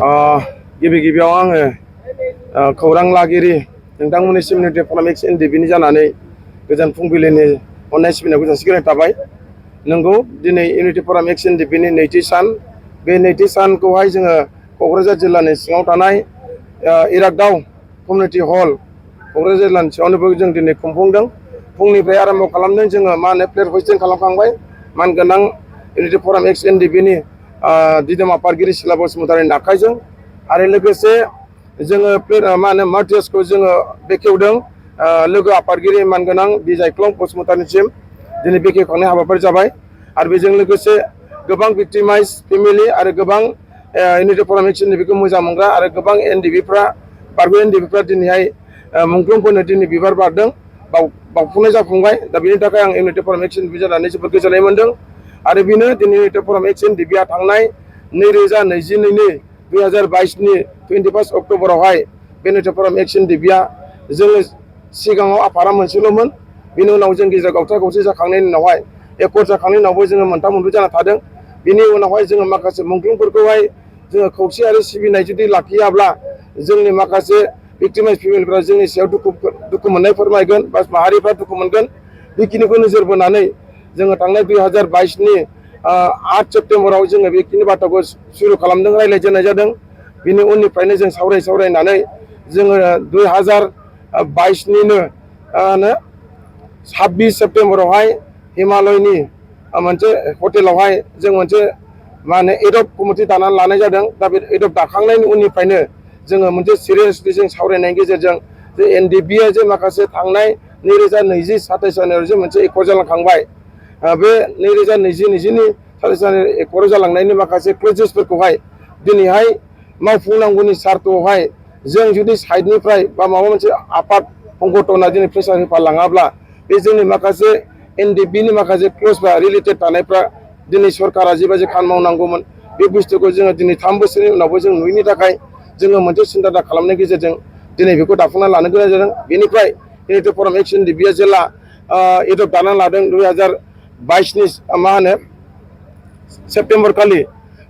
गिबि गिबियाव आङो खौरां लागिरि नोंथांमोननिसिम इउनिटि फराम एक्स एनडिपिनि जानानै गोजोन फुंबिलिनि अननाय सिबिनायखौ जासिग्रोनाय थाबाय। नंगौ, दिनै इउनिटि फराम एक्स एनडिपिनि नैथि सान। बे नैथि सानखौहाय जोङो क'क्राझार जिल्लानि सिङाव थानाय इरागदाव कमिउनिटि हल क'क्राझार जिल्लानि सिङावनो जों दिनै खुंफुंदों। फुंनिफ्राय आरम्भ खालामदों जोङो फ्लेग हस्टिं खालामखांबाय मानगोनां इउनिटि फराम एक्स एनडिपिनि दिदोम आफादगिरि सिला बसुमतारिनि आखाइजों, आरो लोगोसे जोङो मार्टियासखौ जोङो बेखेवदों लोगो आफादगिरि मानगोनां बिजायख्लं बसुमतारिनिसिम दिनै बेखेवखांनाय हाबाफारि जाबाय। आरो बेजों लोगोसे गोबां भिक्टिमाइज फेमिलि आरो गोबां इउनिटि फराम एक्स एनडिपिखौ मोजां मोनग्रा आरो गोबां एनडिपिफ्रा बारगु एनडिपिफ्रा दिनैहाय मुंख्लंफोरनो दिनै बिबार बारदों, बावफुंनाय जाफुंबाय। दा बेनि थाखाय आं इउनिटि फराम एक्स एनडिपि जानानै जोबोद गोजोननाय मोनदों। आरो बेनो दिनै इउनिटि फराम एक्स एनडिपिआ थांनाय 2022 21 अक्ट'बरावहाय बे इउनिटि फराम एक्स एनडिपिआ जोङो सिगाङाव आफादा मोनसेल'मोन। बेनि उनाव जों गेजेर गावथा गावथि जाखांनायनि उनावहाय एकर्ड जाखांनायनि उनावबो जोङो मोनथाम मोनब्रै जाना थादों। बिनि उनावहाय जोङो माखासे मुंख्लंफोरखौहाय जोङो खौसे आरो सिबिनाय जुदि लाखियाब्ला जोंनि माखासे भिक्टिमाइज फेमिलिफ्रा जोंनि सायाव दुखु मोननाय फोरमायगोन बा माहारिफ्रा दुखु मोनगोन। बेखिनिखौ नोजोर बोनानै जोङो थांनाय 2022 8 सेप्तेम्बराव जोङो बेखिनि बाथ्राखौ सुरु खालामदों, रायज्लायजेननाय जादों। बिनि उननिफ्रायनो जों सावरायनानै जोङो 2022 26 सेप्तेम्बरावहाय हिमालयनि मोनसे हटेलावहाय जों मोनसे एडप कमिटि दानानै लानाय जादों। दा बे एडप दाखांनायनि उननिफ्रायनो जोङो मोनसे सिरियासलि जों सावरायनायनि गेजेरजों जे एनडिपिआ जे माखासे थांनाय 2020 27 जानुवारियाव जे मोनसे एकर्ड जालांखांबाय, बे 2020 27 जानुवारि एकर्ड जालांनायनि माखासे क्लजेसफोरखौहाय दिनैहाय मावफुंनांगौनि सार्थआवहाय जों जुदि साइडनिफ्राय बा माबा मोनसे आफाद संगठना दिनै प्रेसार होफालाङाब्ला बे जोंनि माखासे एनडिपिनि माखासे क्लजफ्रा रिलेटेड थानायफ्रा दिनै सरकारा जेबायदि खामानि मावनांगौमोन बे बुस्थुखौ जोङो दिनै 3 बोसोरनि उनावबो जों नुयैनि थाखाय जोङो मोनसे सिन्था खालामनायनि गेजेरजों दिनै बेखौ दाफुंना लानो गोनां जादों। बेनिफ्राय इउनिटि फराम एक्स एनडिपिआ जेला एडप दानानै लादों 2022 सेप्तेम्बर खालि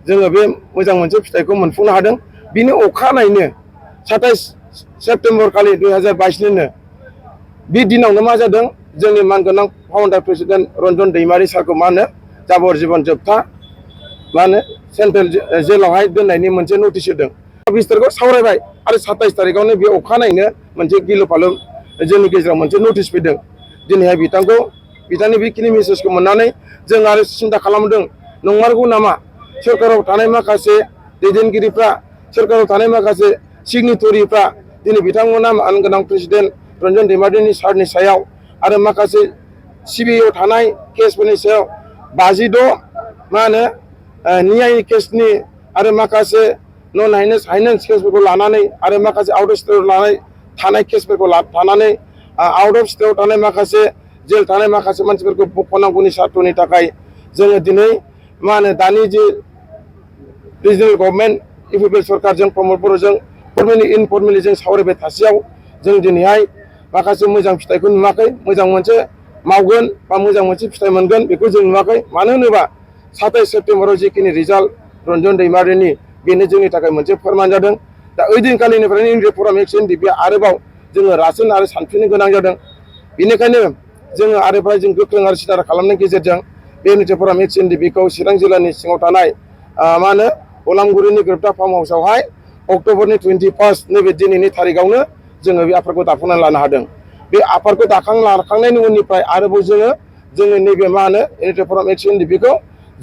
जोङो बे मोजां मोनसे फिथाइखौ मोनफुंनो हादों। बिनि अखानायैनो 27 सेप्तेम्बर खालि 2022 बे दिनावनो मा जादों, जोंनि मानगोनां फाउन्डार प्रेसिडेन्ट रन्जन दैमारि सारखौ जाबर जीबन जोबथा सेन्ट्रेल जेलावहाय दोननायनि मोनसे नटिस होदों। बिसोरखौ सावरायबाय आरो 27 तारिखआवनो बे अखानायैनो मोनसे गिलु फालु जोंनि गेजेराव मोनसे नटिस फैदों। दिनैहाय बिथांनि बेखिनि मेसेजखौ मोननानै जों आरो सिन्था खालामदों, नंमारगौ नामा सोरखाराव थानाय माखासे दैदेनगिरिफ्रा, सोरखाराव थानाय माखासे सिगनेटरिफ्रा दिनै बिथांमोना मानगोनां प्रेसिडेन्ट रन्जन दैमारिनि सारनि सायाव आरो माखासे सिबिआइआव थानाय केसफोरनि सायाव 56 नियाय केसनि आरो माखासे नन हाइनेन्स केसफोरखौ लानानै आरो माखासे आउट अफ स्टेटआव थानाय केसफोरखौ लानानै आउट अफ स्टेटआव थानाय माखासे जेल थानाय माखासे मानसिफोरखौ बख'नांगौनि सार्थनि थाखाय जोङो दिनै दानि जे रिजनेल गभर्नमेन्ट इउपिपिएल सरकारजों प्रमद बर'जों फर्मेलि इनफर्मेलि जों सावरायबाय थासेयाव जों दिनैहाय माखासे मोजां फिथाइखौ नुवाखै, मोजां मोनसे मावगोन बा मोजां मोनसे फिथाइ मोनगोन बेखौ जों नुवाखै। मानो होनोबा 27 सेप्तेम्बराव जिखिनि रिजाल्ट रन्जन दैमारिनि बेनो जोंनि थाखाय मोनसे फोरमान जादों। दा ओइदिनखालिनिफ्रायनो इउनिटि फराम एक्स एनडिपिआ आरोबाव जोङो रासिन आरो सानफिननो गोनां जादों। बेनिखायनो जोङो आरोबाव जों गोख्रों आरो सिदा खालामनायनि गेजेरजों बे इउनिटि फराम एक्स एनडिपिखौ चिरां जिल्लानि सिङाव थानाय अलामगुरिनि ग्रोबथा फार्म हाउसावहाय अक्ट'बरनि 21 नैबे दिनैनि थारिखआवनो जोङो बे आफादखौ दाफुंनानै लानो हादों। बे आफादखौ लाखांनायनि उननिफ्राय आरोबाव जोङो नैबे इउनिटि फराम एक्स एनडिपिखौ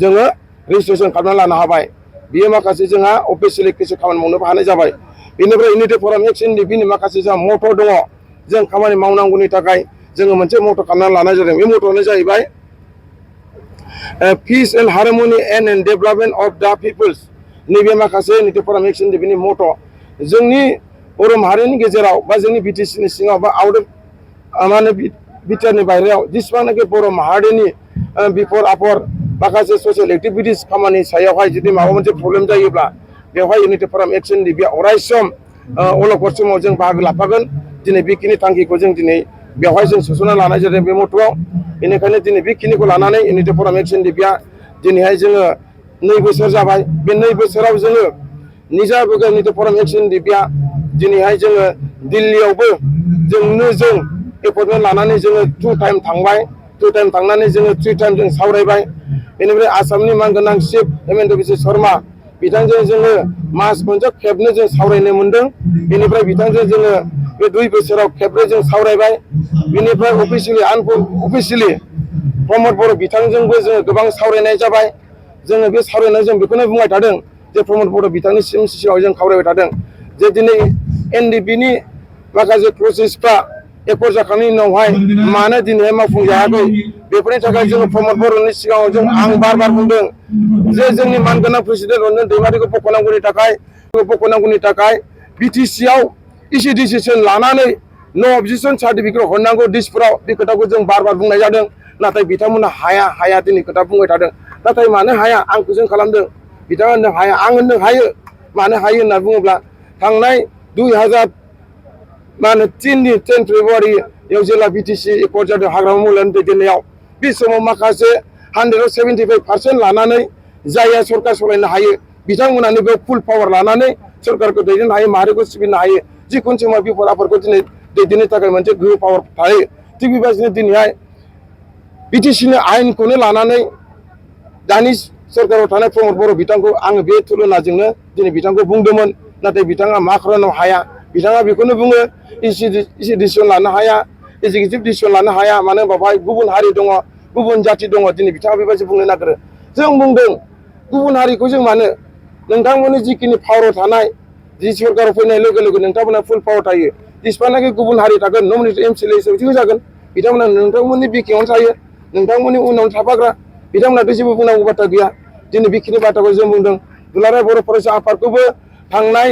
जोङो रेजिस्ट्रेसन खालामनानै लानो हाबाय। बियो माखासे जोंहा अफिसियेलि কিছু खामानि मावनोबो हानाय जाबाय। बेनिफ्राय इउनिटि फराम एक्स एनडिपिनि माखासे जोंहा मट' दङ, जों खामानि मावनांगौनि थाखाय जोङो मोनसे मट' खालामनानै लानाय जादों। बे मट'आनो जाहैबाय peace and harmony and development of the peoples. नैबे माखासे इउनिटि फराम एक्स एनडिपिनि मट' जोंनि बर' माहारिनि गेजेराव बा जोंनि बिटिसिनि सिङाव बा आउट अफ बिटिआरनि बाहेरायाव जेसेबांनाखि बर' माहारिनि बिफर आफर माखासे ससियेल एक्टिभिटिस खामानि सायावहाय जुदि माबा मोनसे प्रब्लेम जायोब्ला बेवहाय इउनिटि फराम एक्स एनडिपिआ अरायसम अलखद समाव जों बाहागो लाफागोन। दिनै बेखिनि थांखिखौ जों दिनै बेवहाय जों सोसनना लानाय जादों बे मट'आव। बेनिखायनो दिनै बेखिनिखौ लानानै इउनिटि फराम एक्स एनडिपिआ दिनैहाय जोङो 2 बोसोर जाबाय। बे 2 बोसोराव जोङो निजा निट फरम एक्शन दिबिया दिनैहाय जोङो दिल्लीयावबो जों एपइन्टमेन्ट लानानै जोङो 2 टाइम थांबाय 2 टाइम थांनानै जोङो 3 टाइम जों सावरायबाय बेनिफ्राय आसामनि मानगोनां चिफ हेमन्त बिश्व शर्मा बिथांजों जोङो मास मोनसे खेबनै जों सावरायनो मोनदों बेनिफ्राय बिथांजों जोङो बे 2 बोसोराव खेबनै जों सावरायबाय बेनिफ्राय अफिसियेलि प्रमद बर' बिथांजोंबो जोङो गोबां सावरायनाय जाबाय जोङो बे सावरायनायाव जों बेखौनो बुंबाय थादों जे प्रमद बर' बिथांनि सिगाङाव जों खावलायबाय थादों जे दिनै एनडिपिनि माखासे प्रसेसफ्रा एकर जाखांनायनि उनावहाय मानो दिनैहाय मावफुंजायाखै बेफोरनि थाखाय जोङो प्रमद बर'नि सिगाङाव जों आं बार बुंदों जे जोंनि मानगोनां प्रेसिडेन्ट रन्जन दैमारिखौ बख'नांगौनि थाखाय बिटिसि आव इसि डिसिसन लानानै नो अबजेक्शन सार्टिफिकेट हरनांगौ दिसपुराव बे खोथाखौ जों बार बुंनाय जादों नाथाय बिथांमोना हाया दिनै खोथा बुंबाय थादों नाथाय मानो हाया आं कुइसन खालामदों बिथाङा होनदों हाया आं होनदों हायो मानो हायो होनना बुङोब्ला थांनाय 2010 फेब्रुवारियाव जेला बिटिसि एकर्ड जादों हाग्रामा महिलानि दैदेननायाव बे समाव माखासे 175% लानानै जायहा सरकार सालायनो हायो बिथांमोनानो बे फुल पावार लानानै सरकारखौ दैदेननो हायो माहारिखौ सिबिनो हायो जिखुनु समाव बिफद आफदखौ दिनै दैदेननो थाखाय मोनसे गोहो पावार थायो थिग बेबायदिनो दिनैहाय बिटिसिनि आयेनखौनो लानानै दानि सरकाराव थानाय प्रमद बर' बिथांखौ आङो बे तुलनाजोंनो दिनै बिथांखौ बुंदोंमोन नाथाय बिथाङा मा खालामनो हाया बिथाङा बेखौनो बुङो इसि डिसिसन लानो हाया एक्जिकिउटिभ डिसिसन लानो हाया मानो होनबा बेवहाय गुबुन हारि दङ गुबुन जाथि दङ दिनै बिथाङा बेबायदि बुंनो नागिरो जों बुंदों गुबुन हारिखौ जों मानो नोंथांमोननि जिखिनि पावाराव थानाय जि सरकाराव फैनाय लोगो लोगो नोंथांमोना फुल पावार थायो जेसेबांनाखि गुबुन हारि थागोन नमिनेटेड एमसिएलए हिसाबै होजागोन बिथांमोना नोंथांमोननि बिखायावनो थायो नोंथांमोननि उनावनो थाफाग्रा बिथांमोनाथ' जेबो बुंनांगौ बाथ्रा गैया दिनै बेखिनि बाथ्राखौ जों बुंदों दुलाराय बर' फरायसा आफादखौबो थांनाय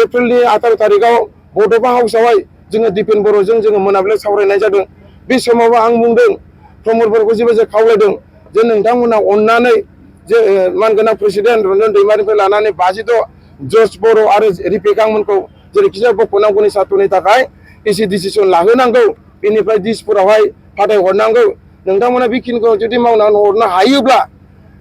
एप्रिलनि 18 तारिखआव बड'फा हाउसआवहाय जोङो दिपेन बर'जों जोङो मोनाबिलियाव सावरायनाय जादों बे समावबो आं बुंदों प्रमद बर'खौ जेबो खावलायदों जे नोंथांमोना अननानै जे मानगोनां प्रेसिडेन्ट रन्जन दैमारिनिफ्राय लानानै 52 जर्ज बर' आरो रिपेकांमोनखौ जेरैखिजाया बख'नांगौनि सार्थ'नि थाखाय इसि डिसिसन लाहोनांगौ बेनिफ्राय दिसपुरावहाय फाथायहरनांगौ नोंथांमोना बेखिनिखौ जुदि मावनानै हरनो हायोब्ला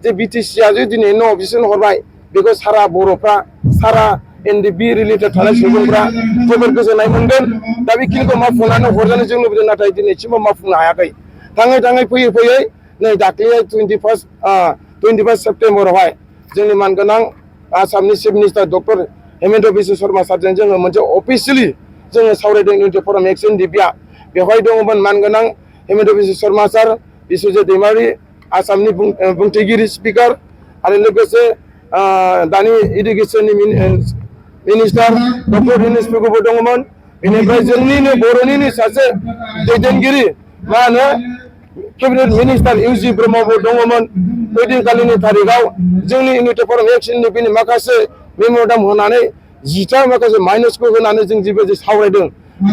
जे बिटिसिआ जे दिनै नो अबजेक्शन हरबाय बेखौ सारा बर'फ्रा सारा एनडिपि रिलेटेड थानाय सुबुंफ्रा जोबोर गोजोननाय मोनगोन दा बेखिनिखौ मावफुंनानै हरजानो जों लुबैदों नाथाय दिनैसिमबो मावफुंनो हायाखै थाङै फैयै नै दाख्लै 21 सेप्तेम्बरावहाय जोंनि मानगोनां आसामनि chief minister doctor Hemant Biswa Sharma सारजों जोङो मोनसे अफिसियेलि जोङो सावरायदों इउनिटि फरम एक्शन दिबिया बेवहाय दङमोन मानगोनां हेमन्त बिश्व शर्मा सार बिश्वजित दैमारि आसामनि बुंथिगिरि स्पिकार आरो लोगोसे दानि इडुकेसननि मिनिस्टार डक्टर दिनेश पेगुबो दङमोन बेनिफ्राय जोंनिनो बर'निनो सासे दैदेनगिरि मा होनो केबिनेट मिनिस्टार इउजि ब्रह्मबो दङमोन ओइदिनखालिनि तारिखआव जोंनि इउनिटि फरम एक्शननि बेनि माखासे मेम'रेन्डाम होनानै 10 माखासे माइनसखौ होनानै जों जेबो सावरायदों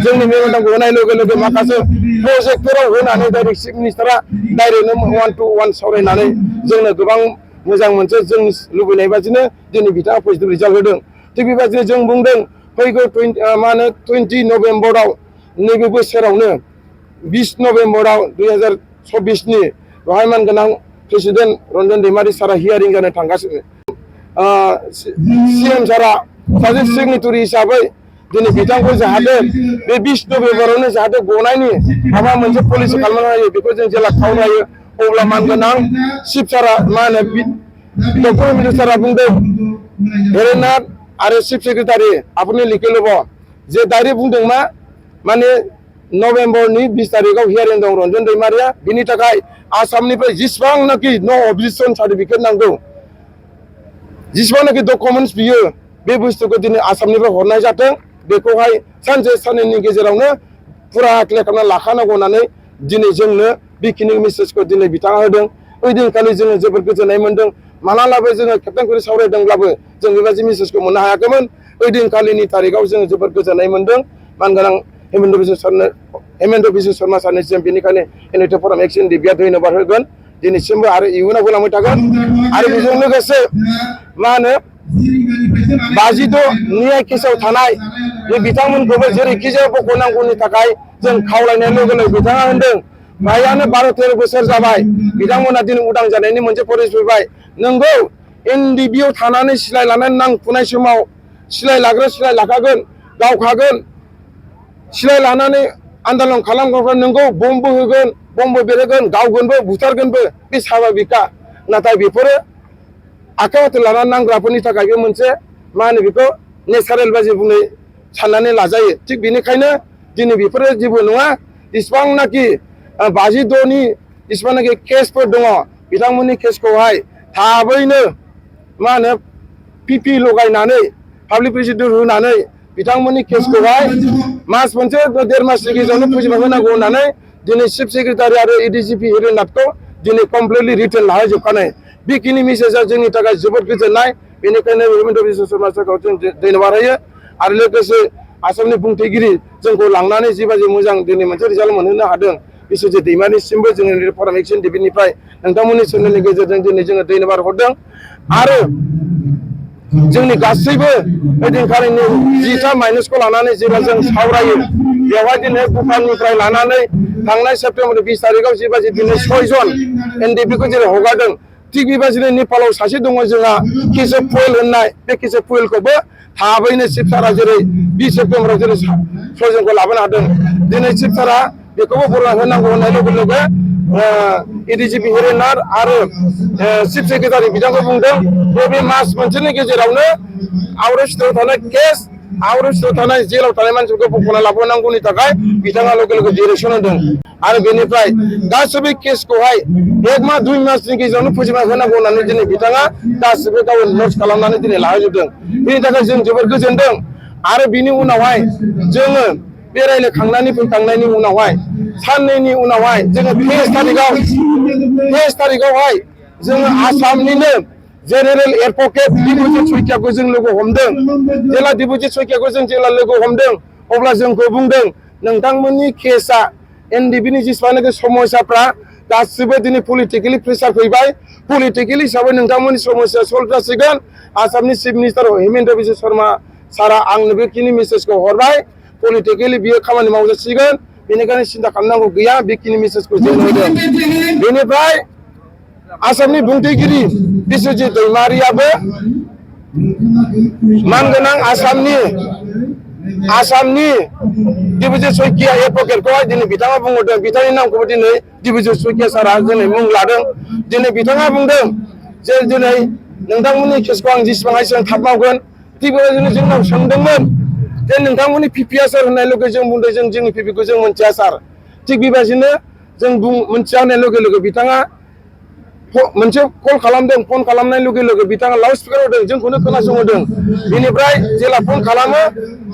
जोंनि मेम'रेन्डामखौ होनाय लोगो लोगो माखासे प्रजेक्टफोराव होनानै डाइरेक्ट चिफ मिनिस्टारा डाइरेक्टनो 1-to-1 सावरायनानै जोंनो गोबां मोजां मोनसे जों लुबैनाय बादिनो दिनै बिथाङा पजिटिभ रिजाल्ट होदों थिग बेबायदिनो जों बुंदों फैगौ 20 नभेम्बराव नैबे बोसोरावनो 20 नभेम्बराव 2024नि बेवहाय मानगोनां प्रेसिडेन्ट रन्जन दैमारि सारा हियारिं जानो थांगासिनो सीएम सारा सासे सिगनेटरि हिसाबै दिनै बिथांखौ जाहाथे बे 20 नभेम्बरावनो जाहाथे गनायनि माबा मोनसे पलिसि खालामनो हायो बेखौ जों जेला खावलायो अब्ला मानगोनां चिफ सारा मा होनो डक्टर मिनिस्टारा बुंदों हेरेनाथ आरो चिफ सेक्रेटारि आपने लिखे लब जे डाइरेक्ट बुंदों मा माने नभेम्बरनि 20 तारिखआव हियारिं दं रन्जन दैमारिया बिनि थाखाय आसामनिफ्राय जेसेबांनाखि नो अबजेक्शन सार्टिफिकेट नांगौ जेसेबांनाखि डकुमेन्ट्स बियो बे बुस्थुखौ दिनै आसामनिफ्राय हरनाय जाथों बेखौहाय सानसे साननैनि गेजेरावनो फुरा क्लियार खालामना लाखानांगौ होननानै दिनै जोंनो बेखिनि मेसेजखौ दिनै बिथाङा होदों ओइदिनखालि जोङो जोबोद गोजोननाय मोनदों मालालाबो जोङो केप्टेनखौ सावरायदोंब्लाबो जों बेबायदि मेसेजखौ मोननो हायाखैमोन ओइदिनखालिनि तारिखआव जोङो जोबोद गोजोननाय मोनदों मानगोनां हेमन्त बिश्व शर्मा सारनिसिम बेनिखायनो इउनिटि फरम एक्शन दिबिया धन्यबाद होगोन दिनैसिमबो आरो इयुनाव होलांबाय थागोन आरो बेजों लोगोसे मा होनो 52 न्याय केसाव थानाय बे बिथांमोनखौबो जेरैखिजाया बख'नांगौनि थाखाय जों खावलायनाय लोगो लोगो बिथाङा होनदों फ्रायानो 12-13 बोसोर जाबाय बिथांमोना दिनै उदां जानायनि मोनसे परिबेस फैबाय नंगौ एनडिबिआव थानानै सिलाय लानानै नांफुनाय समाव सिलाय लाग्रा सिलाय लाखागोन गावखागोन सिलाय लानानै आन्दलन खालामग्राफ्रा नोंगौ बमबो होगोन बमबो बेरहोगोन गावगोनबो बुथारगोनबो बे स्वाभाबिकखा नाथाय बेफोरो आखाइ हाथर लानानै नांग्राफोरनि थाखाय बे मोनसे मा होनो बेखौ नेचारेल बायदि बुंनाय साननानै लाजायो थिग बेनिखायनो दिनै बेफोरो जेबो नङा जेसेबांनाखि 52नि जेसेबांनाखि केसफोर दङ बिथांमोननि केसखौहाय थाबैनो मा होनो पिपि लगायनानै पाब्लिक प्रेसिडेन्ट होनानै बिथांमोननि केसखौहाय मास मोनसे 1.5 मासनि गेजेरावनो फोजोबना होनांगौ होननानै दिनै चिफ सेक्रेटारि आरो एडिजिपि हिरेनाथखौ दिनै कमप्लिटलि रिटेन लाहैजोबखानाय बेखिनि मेसेजआ जोंनि थाखाय जोबोद गोजोननाय बेनिखायनो हेमन्त बिश्व शर्मा सारखौ जों धन्यबाद होयो आरो लोगोसे आसामनि बुंथिगिरि जोंखौ लांनानै जिबायदि मोजां दिनै मोनसे रिजाल्ट मोनहोनो हादों बिश्वजित दैमारिसिमबो जोंनि फराम एक्सन टिभिनिफ्राय नोंथांमोननि चेनेलनि गेजेरजों दिनै जोङो धन्यबाद हरदों आरो जोंनि गासैबो ओइदिनखालिनि 10टा माइनसखौ लानानै जेब्ला जों सावरायो बेवहाय दिनै भुटाननिफ्राय लानानै थांनाय सेप्तेम्बर 20 तारिखआव जिबायदि दिनै 6 जन एनडिपिखौ जेरै हगारदों थिग बेबायदिनो नेपालाव सासे दङ जोंहा केशव फुएल होननाय बे केशव फुएलखौबो थाबैनो चिफ सारा जेरै 20 सेप्तेम्बराव जेरै 6 जनखौ लाबोनो हादों दिनै चिफ सारा बेखौबो बरना होनांगौ होननाय लोगो लोगो एडिजिपि हिरेनाथ आरो चिफ सेक्रेटारि बिथांखौ बुंदों बे मास मोनसेनि गेजेरावनो आउट अफ स्टेटआव थानाय केस आउट अफ स्टेटआव थानाय जेलाव थानाय मानसिफोरखौ बख'ना लाबोनांगौनि थाखाय बिथाङा लोगो लोगो डिरेक्सन होदों आरो बेनिफ्राय गासैबो केसखौहाय 1 मास 2 मासनि गेजेरावनो फोजोबना होनांगौ होननानै दिनै बिथाङा गासैबो गाव नट्स खालामनानै दिनै लाहोजोबदों बेनि थाखाय जों जोबोद गोजोनदों आरो बिनि उनावहाय जोङो बे रायज्लायखांनानै फैखांनायनि उनावहाय साननैनि उनावहाय जोङो 23 तारिखआवहाय जोङो आसामनिनो जेनेरेल एडभकेट दिबुजित सयकियाखौ जों लोगो हमदों जेला दिबुजित सयकियाखौ जों जेला लोगो हमदों अब्ला जोंखौ बुंदों नोंथांमोननि केसआ एनडिपिनि जेसेबांनाखि समस्याफ्रा गासिबो दिनै पलिटिकेलि प्रेसार फैबाय पलिटिकेलि हिसाबै नोंथांमोननि समस्या सल्भ जासिगोन आसामनि चिफ मिनिस्टार हेमन्त बिश्व शर्मा सारा आंनो बेखिनि मेसेजखौ हरबाय पलिटिकेलि बियो खामानि मावजासिगोन बेनिखायनो सिन्था खालामनांगौ गैया बेखिनि मेसेजखौ जों होदों बेनिफ्राय आसामनि बुंथिगिरि बिश्वजित दैमारियाबो मानगोनां आसामनि दिबुजित सयकिया एडभकेटखौहाय दिनै बिथाङा बुंहरदों बिथांनि नामखौबो दिनै दिबुजित सयकिया सारा दिनै मुं लादों दिनै बिथाङा बुंदों जे दिनै नोंथांमोननि केसखौ आं जेसेबां हायो एसेबां थाब मावगोन थिग बेबायदिनो जोंनाव सोंदोंमोन जे नोंथांमोननि पिपिआ सार होननाय लोगो जों बुंदों जों जोंनि पिपिखौ जों मोनथिया सार थिग बेबायदिनो जों मोनथिया होननाय लोगो लोगो बिथाङा मोनसे कल खालामदों फन खालामनाय लोगो लोगो बिथाङा लाउड स्पिकार होदों जोंखौनो खोनासंहोदों बेनिफ्राय जेला फन खालामो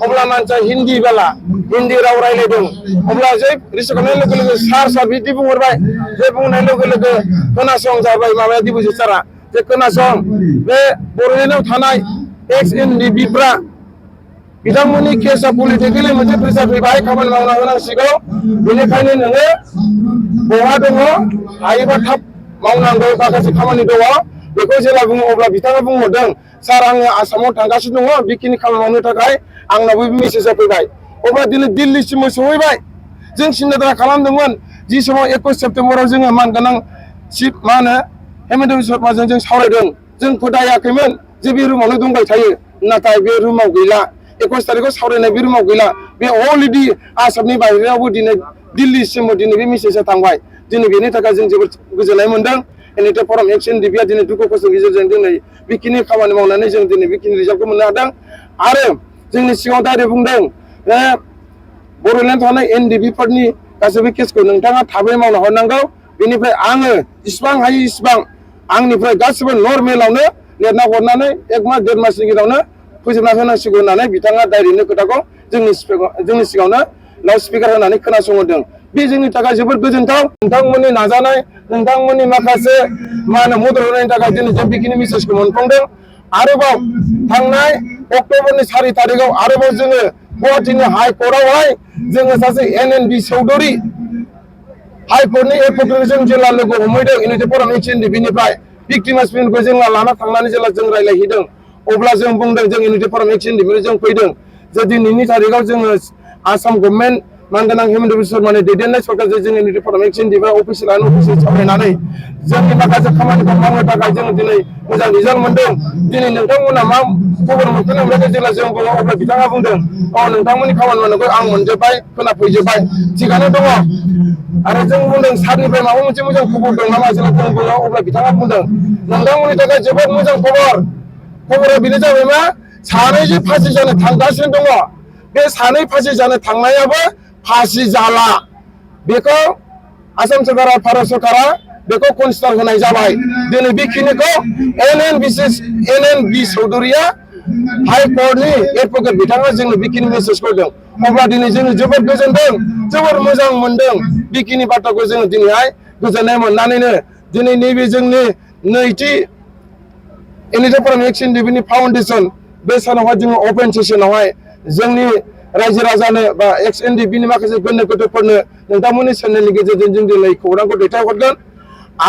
अब्ला मानसिया हिन्दी राव रायलायदों अब्ला जे रिसिभ खालामनाय लोगो लोगो सार बिदि बुंहरबाय जे बुंनाय लोगो लोगो खोनासं जाबाय माबाया दिबुजित सारा जे खोनासं बे बर'लेण्डआव थानाय एक्स एनडिपिफ्रा बिथांमोननि केसआ पलिटिकेलि मोनसे प्रेसार फैबाय खामानि मावना होनांसिगौ बेनिखायनो नोङो बहा दङ हायोबा थाब मावनांगौ माखासे खामानि दङ बेखौ जेला बुङो अब्ला बिथाङा बुंहरदों सार आङो आसामाव थांगासिनो दङ बेखिनि खामानि मावनो थाखाय आंनाबो मेसेजआ फैबाय अब्ला दिनै दिल्लीसिमबो सहैबाय जों सिन्था खालामदोंमोन जि समाव 21 सेप्तेम्बराव जोङो मानगोनां चिफ मा होनो हेमन्त बिश्व शर्माजों जों सावरायदों जों फोथायाखैमोन जे बे रुमावनो दंबाय थायो नाथाय बे रुमाव गैला 21 तारिखआव सावरायनाय बे रुमाव गैला बे अलरेडि आसामनि बाहेरायावबो दिनै दिल्लीसिमबो दिनै बे मेसेजआ थांबाय दिनै बेनि थाखाय जों जोबोद गोजोननाय मोनदों एनिटे फराम एक्सन डिपिआ दिनै दुखु खस्थ'नि गेजेरजों दिनै बेखिनि खामानि मावनानै जों दिनै बेखिनि रिजाल्टखौ मोननो हादों आरो जोंनि सिगाङाव डाइरेक्ट बुंदों बे बर'लेण्ड थानाय एनडिपिफोरनि गासैबो केसखौ नोंथाङा थाबै मावना हरनांगौ बेनिफ्राय आङो जेसेबां हायो इसेबां आंनिफ्राय गासिबो नर्मेलावनो लिरना हरनानै 1 मास 1.5 मासनि गेजेरावनो फोजोबना होनांसिगौ होननानै बिथाङा डाइरेक्टनो खोथाखौ जोंनि सिगाङावनो लाउड स्पिकार होनानै खोनासंहरदों बे जोंनि थाखाय जोबोद गोजोनथाव नोंथांमोननि नाजानाय नोंथांमोननि माखासे मा होनो मदद होनायनि थाखाय दिनै जों बेखिनि मेसेजखौ मोनफुंदों आरोबाव थांनाय अक्ट'बरनि 4 तारिखआव आरोबाव जोङो गुवाहाटीनि हाइकर्टआवहाय जोङो सासे एनएनबि चौधुरी हाइकर्टनि एडभकेटखौ जों जेला लोगो हमहैदों इउनाइटेड फराम एक्सन डिपिनिफ्राय भिक्टिम्सफोरखौ जों लाना थांनानै जेला जों रायलायहैदों अब्ला जों बुंदों जों इउनाइटेड फराम एक्सन डिपिनिफ्राय जों फैदों जे दिनैनि तारिखआव जोङो आसाम गभर्नमेन्ट मानगोनां हेमन्त बिश्व शर्मानि दैदेननाय सरकारजों जोंनि निति फराम एक्सन दिबा अफिस लानानै अफिस सावरायनानै जोंनि माखासे खामानिखौ मावनो थाखाय जों दिनै मोजां रिजाल्ट मोनदों। दिनै नोंथांमोना मा खबर मोनखो जेब्ला जों बुङो अब्ला बिथाङा बुंदों नोंथांमोननि खामानि मावनायखौ आं मोनजोब्बाय खोनाफैजोब्बाय थिगानो दङ आरो जों बुंदों सारनिफ्राय माबा मोनसे मोजां खबर दं नामा जों बुङो अब्ला बिथाङा बुंदों नोंथांमोननि थाखाय जोबोद मोजां खबरा बेनो जाबाय मा सानै जे फासि जानो थांगासिनो दङ बे सानै फासि जानो थांनायाबो फासि जाला बेखौ आसाम सरकारा भारत सरकारा बेखौ कनसिडार होनाय जाबाय। दिनै बेखिनिखौ NNB चौधुरिया हाइकर्टनि एडभकेट बिथाङा जोंनो बेखिनि मेसेजखौ होदों अब्ला दिनै जोङो जोबोद गोजोनदों जोबोद मोजां मोनदों बेखिनि बाथ्राखौ जोङो दिनैहाय गोजोननाय मोननानैनो दिनै नैबे जोंनि नैथि निति फराम एक्सन दिबिनि फाउन्डेसन बे सानावहाय जोङो अपेन सेसनावहाय जोंनि रायजो राजानो बा XNDBनि माखासे गोनो गोथोफोरनो नोंथांमोननि चेनेलनि गेजेरजों जों दिनै खौरांखौ दैथायहरगोन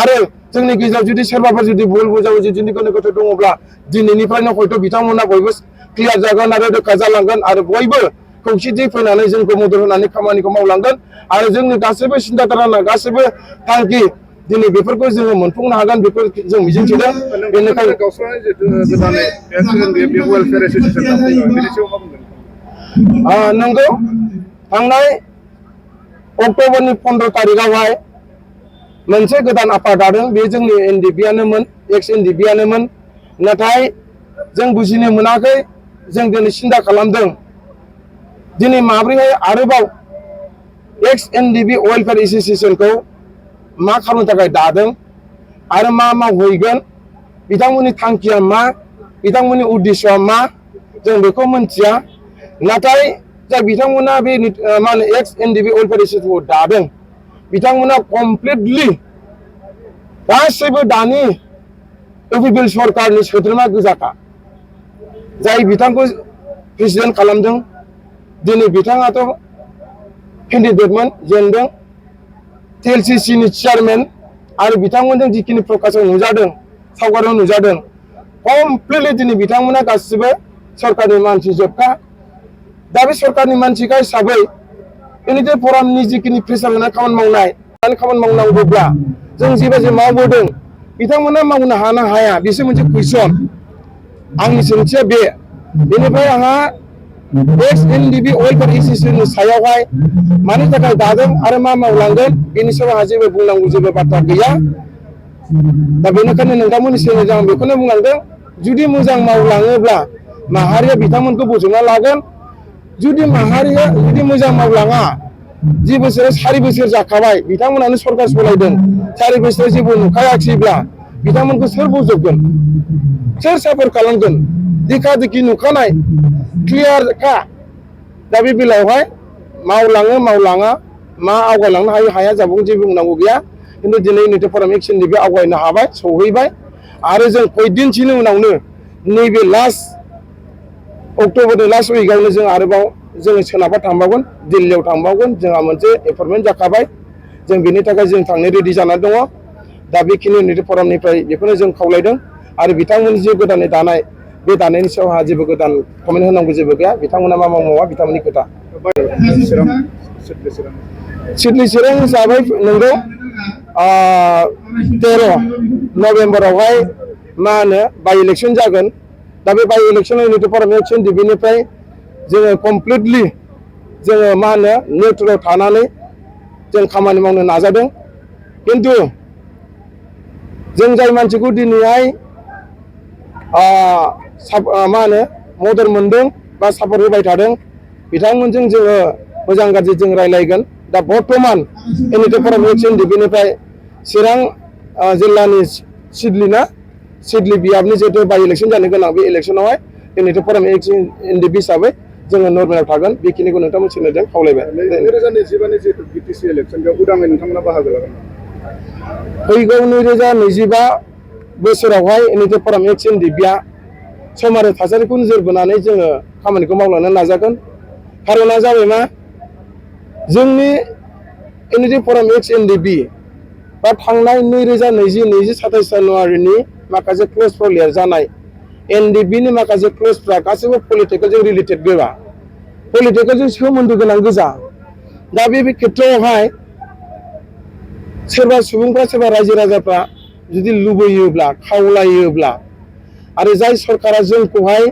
आरो जोंनि गेजेराव जुदि सोरबाफोर जुदि भुल बुजाबो जुदि गोनो गोथो दङब्ला दिनैनिफ्रायनो हयथ' बिथांमोना बयबो क्लियार जागोन आरो रोखा जालांगोन आरो बयबो खौसेथि फैनानै जोंखौ मदद होनानै खामानिखौ मावलांगोन आरो जोंनि गासैबो सिन्था धारना गासैबो थांखि दिनै बेफोरखौ जोङो मोनफुंनो हागोन बेखौ जों मिजिंथिदों। बेनिखायनो नंगौ थांनाय अक्ट'बरनि 15 तारिखआवहाय मोनसे गोदान आफाद दादों बे जोंनि NDBआनोमोन XNDBआनोमोन नाथाय जों बुजिनो मोनाखै जों दिनै सिन्था खालामदों दिनै माब्रैहाय आरोबाव XNDB वेलफेयार एसोसिएशनखौ मा खालामनो थाखाय दादों आरो मा मावहैगोन बिथांमोननि थांखिया मा बिथांमोननि उद्देश्यआ मा जों बेखौ मिथिया नाथाय जाय बिथांमोना बे मा होनो XNDB वेलफेयार एसोसिएशनखौ दादों बिथांमोना कमप्लिटलि गासैबो दानि इउपिपिएल सरकारनि सोद्रोमा गोजाखा जाय बिथांखौ प्रेसिडेन्ट खालामदों दिनै बिथाङाथ' केन्डिडेटमोन जेनदों TLCCनि चेयारमेन आरो बिथांमोनजों जिखिनि प्रकाशआव नुजादों सावगारियाव नुजादों कमप्लिटलि दिनै बिथांमोना गासिबो सरकारनि मानसि जोबखा दा बे सरकारनि मानसिखा हिसाबै निति फरामनि जिखिनि प्रेसार होनाय खामानि मावनांगौब्ला जों जेबायदि मावबोदों बिथांमोना मावनो हानो हाया बेसो मोनसे कुइसन आंनि सोंथिया बेनिफ्राय आंहा XNDB वेलफेयार एसोसिएशननि सायावहाय मानि थाखाय दादों आरो मा मावलांगोन बेनि सायाव आंहा जेबो बुंनांगौ जेबो बाथ्रा गैया दा बेनिखायनो नोंथांमोननि सिगाङाव आं बेखौनो बुंलांदों जुदि मोजां मावलाङोब्ला माहारिया बिथांमोनखौ बोजबना लागोन जुदि माहारिया जुदि मोजां मावलाङा जि बोसोराव 4 बोसोर जाखाबाय बिथांमोनानो सरकार सलायदों 4 बोसोराव जेबो नुखायाखैब्ला बिथांमोनखौ सोर बोजबगोन सोर सापर्ट खालामगोन देखा देखि नुखानाय क्लियारखा दा बे बेलायावहाय मावलाङा मा आवगायलांनो हाया जाबावगोन जेबो बुंनांगौ गैया खिन्थु दिनै निति फराम XNDB आवगायनो हाबाय सौहैबाय आरो जों कयदिनसोनि उनावनो नैबे लास्ट अक्ट'बरनि लास्ट उइकआवनो जों आरोबाव जोङो सोनाबहा थांबावगोन दिल्लीयाव थांबावगोन जोंहा मोनसे एपइन्टमेन्ट जाखाबाय जों बेनि थाखाय जों थांनो रेडि जानानै दङ दा बेखिनि निति फरामनिफ्राय बेखौनो जों खावलायदों आरो बिथांमोननि जे गोदानै दानाय बे दानायनि सायाव आंहा जेबो गोदान कमेन्ट होनांगौ जेबो गैया बिथांमोना मा मावा बिथांमोननि खोथा सिडली चिरां हिसाबै नंगौ 13 नभेम्बरावहाय मा होनो बाइ इलेक्सन जागोन दा बे बाइ इलेक्सनाव निति फराम XNDBनिफ्राय जोङो कमप्लिटलि जोङो मा होनो निउट्रेलाव थानानै जों खामानि मावनो नाजादों खिन्थु जों जाय मानसिखौ दिनैहाय मा होनो मदद मोनदों बा सापर्ट होबाय थादों बिथांमोनजों जोङो मोजां गाज्रि जों रायलायगोन दा बर्तमान निति फराम XNDBनिफ्राय चिरां जिल्लानि सिडली बियाबनि जिहेतु बाइ इलेक्सन जानो गोनां बे इलेक्सनावहाय निति फराम XNDB हिसाबै जोङो नर्मेलाव थागोन बेखिनिखौ नोंथांमोन सोलोंदों खावलायबाय 2025नि जिहेतु BTC इलेक्सन बेयाव उदाङै नोंथांमोना बाहागो लागोन फैगौ 2025 बोसोरावहाय निति फराम XNDBआ सम आरो थासारिखौ नोजोर बोनानै जोङो खामानिखौ मावलांनो नाजागोन खारना जाबाय मा जोंनि निति फराम XNDB बा थांनाय 2027 जानुवारिनि माखासे क्ल'जफ्राव लिरजानाय NDBनि माखासे क्ल'जफ्रा गासैबो पलिटिकेलजों रिलेटेड गोजा पलिटिकेलजों सोमोन्दो गोनां गोजा दा बे खेथ्रआवहाय सोरबा सुबुंफ्रा सोरबा रायजो राजाफ्रा जुदि लुबैयोब्ला खावलायोब्ला आरो जाय सरकारा जोंखौहाय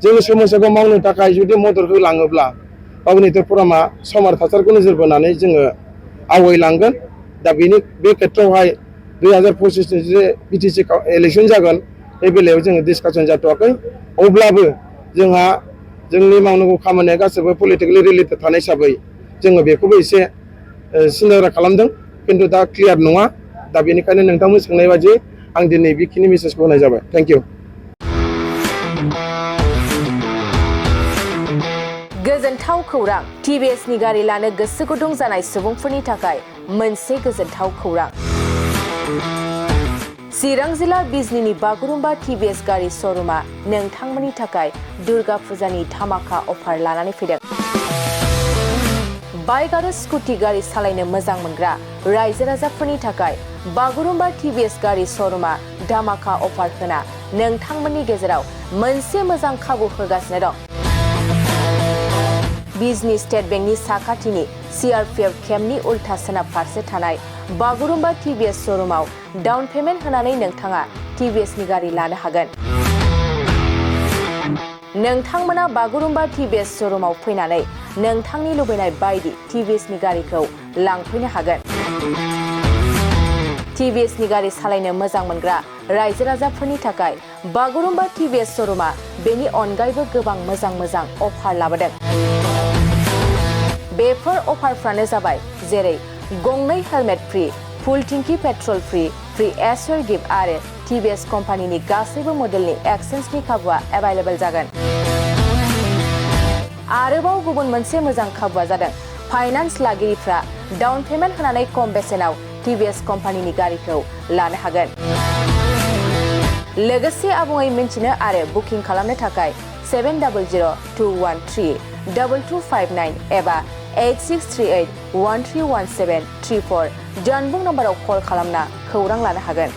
जोंनि समस्याखौ मावनो थाखाय जुदि मदद होलाङोब्ला गावनि धोरोमा समाज थासारिखौ नोजोर बोनानै जोङो आवगायलांगोन। दा बे खेथ्रआवहाय 2025 जे बिटिसि इलेक्सन जागोन बे बेलायाव जोङो डिसकासन जाथ'वाखै। अब्लाबो जोंहा जोंनि मावनांगौ खामानिया गासैबो पलिटिकेलि रिलेटेड थानाय हिसाबै जोङो बेखौबो एसे सिन्था खालामदों, खिन्थु दा क्लियार नङा। दा बेनिखायनो नोंथांमोन सोंनाय बायदि आं दिनै बेखिनि मेसेजखौ होनाय जाबाय। Thank you. गोजोनथाव खौरां। टिभिएसनि गारि लानो गोसो गुदुं जानाय सुबुंफोरनि थाखाय मोनसे गोजोनथाव खौरां। चिरां जिल्ला बिजनीनि बागुरुम्बा टिभिएस गारि श'रुमा नोंथांमोननि थाखाय दुर्गा फुजानि धामाका अफार लानानै फैदों। बाइक आरो स्कुटि गारि सालायनो मोजां मोनग्रा रायजो राजाफोरनि थाखाय बागुरुम्बा टिभिएस गारि श'रुमा धामाका अफार होना नोंथांमोननि गेजेराव मोनसे मोजां खाबु होगासिनो दं। बिजनी स्टेट बेंकनि साखाथिनि CRPF केम्पनि उल्था सोनाब फारसे थानाय बागुरुम्बा टिभिएस श'रुमाव डाउन पेमेन्ट होनानै नोंथाङा टिभिएसनि गारि लानो हागोन। नोंथांमोना बागुरुम्बा टिभिएस श'रुमाव फैनानै नोंथांनि लुबैनाय बायदि टिभिएसनि गारिखौ लांफैनो हागोन। टिभिएसनि गारि सालायनो मोजां मोनग्रा रायजो राजाफोरनि थाखाय बागुरुम्बा टिभिएस श'रुमा बेनि अनगायैबो गोबां मोजां अफार लाबोदों। बेफोर अफारफ्रानो जाबाय जेरै गंनै हेलमेट फ्रि, फुल टिंकि पेट्रल फ्रि एसर गिफ्ट आरो टिभिएस कम्पानिनि गासैबो मडेलनि एक्सचेन्जनि खाबुआ एभेलेबल जागोन। आरोबाव गुबुन मोनसे मोजां खाबुआ जादों फाइनान्स लागिरिफ्रा डाउन पेमेन्ट होनानै खम बेसेनाव टिभिएस कम्पानिनि गारिखौ लानो हागोन। लोगोसे आबुङै मिन्थिनो आरो बुकिं खालामनो थाखाय 7002132259 एबा 8638131734 जानबुं नम्बराव कल खालामना खौरां लानो हागोन।